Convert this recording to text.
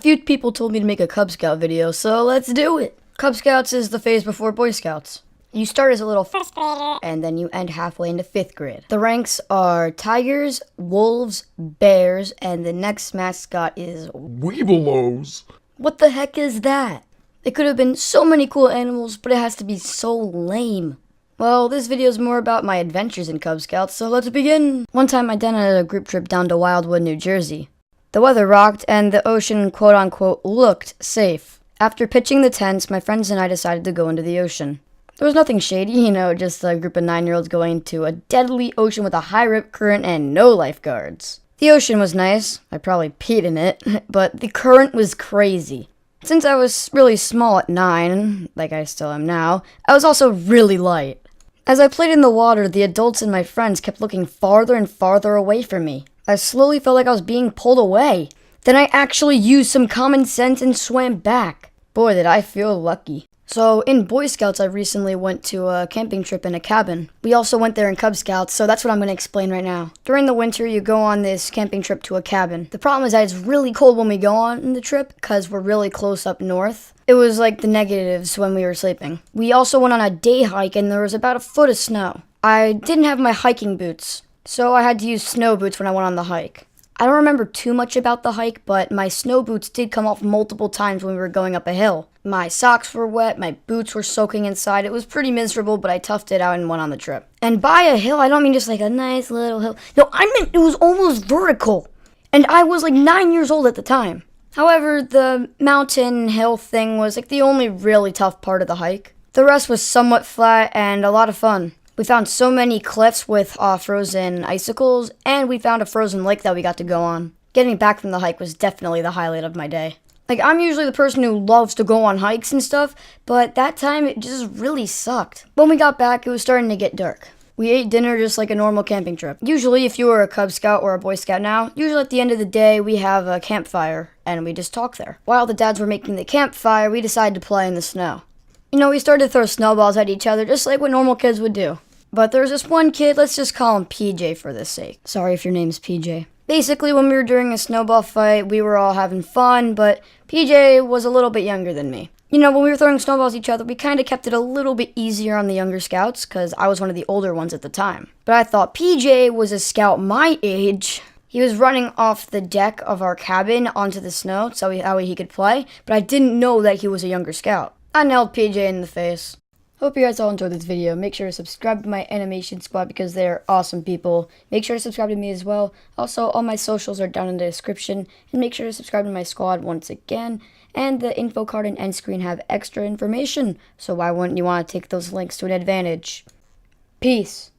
few people told me to make a Cub Scout video, so let's do it. Cub Scouts is the phase before Boy Scouts. You start as a little first grader, and then you end halfway into 5th grade. The ranks are tigers, wolves, bears, and the next mascot is Weebelos. What the heck is that? It could have been so many cool animals, but it has to be so lame. Well, this video is more about my adventures in Cub Scouts, so let's begin. One time I done a group trip down to Wildwood, New Jersey. The weather rocked, and the ocean quote-unquote looked safe. After pitching the tents, my friends and I decided to go into the ocean. There was nothing shady, just a group of 9-year-olds going into a deadly ocean with a high rip current and no lifeguards. The ocean was nice. I probably peed in it, but the current was crazy. Since I was really small at 9, like I still am now, I was also really light. As I played in the water, the adults and my friends kept looking farther and farther away from me. I slowly felt like I was being pulled away. Then I actually used some common sense and swam back. Boy, did I feel lucky. So, in Boy Scouts, I recently went to a camping trip in a cabin. We also went there in Cub Scouts, so that's what I'm going to explain right now. During the winter, you go on this camping trip to a cabin. The problem is that it's really cold when we go on the trip, because we're really close up north. It was like the negatives when we were sleeping. We also went on a day hike, and there was about a foot of snow. I didn't have my hiking boots, so I had to use snow boots when I went on the hike. I don't remember too much about the hike, but my snow boots did come off multiple times when we were going up a hill. My socks were wet, my boots were soaking inside. It was pretty miserable, but I toughed it out and went on the trip. And by a hill, I don't mean just like a nice little hill. No, I meant it was almost vertical. And I was like 9 years old at the time. However, the mountain hill thing was like the only really tough part of the hike. The rest was somewhat flat and a lot of fun. We found so many cliffs with frozen icicles, and we found a frozen lake that we got to go on. Getting back from the hike was definitely the highlight of my day. Like, I'm usually the person who loves to go on hikes and stuff, but that time it just really sucked. When we got back, it was starting to get dark. We ate dinner just like a normal camping trip. Usually, if you were a Cub Scout or a Boy Scout now, usually at the end of the day, we have a campfire, and we just talk there. While the dads were making the campfire, we decided to play in the snow. We started to throw snowballs at each other, just like what normal kids would do. But there's this one kid, let's just call him PJ for this sake. Sorry if your name's PJ. Basically, when we were doing a snowball fight, we were all having fun, but PJ was a little bit younger than me. When we were throwing snowballs at each other, we kind of kept it a little bit easier on the younger scouts, because I was one of the older ones at the time. But I thought PJ was a scout my age. He was running off the deck of our cabin onto the snow, so that way he could play, but I didn't know that he was a younger scout. I nailed PJ in the face. Hope you guys all enjoyed this video. Make sure to subscribe to my animation squad because they're awesome people. Make sure to subscribe to me as well. Also, all my socials are down in the description. And make sure to subscribe to my squad once again. And the info card and end screen have extra information. So why wouldn't you want to take those links to an advantage? Peace.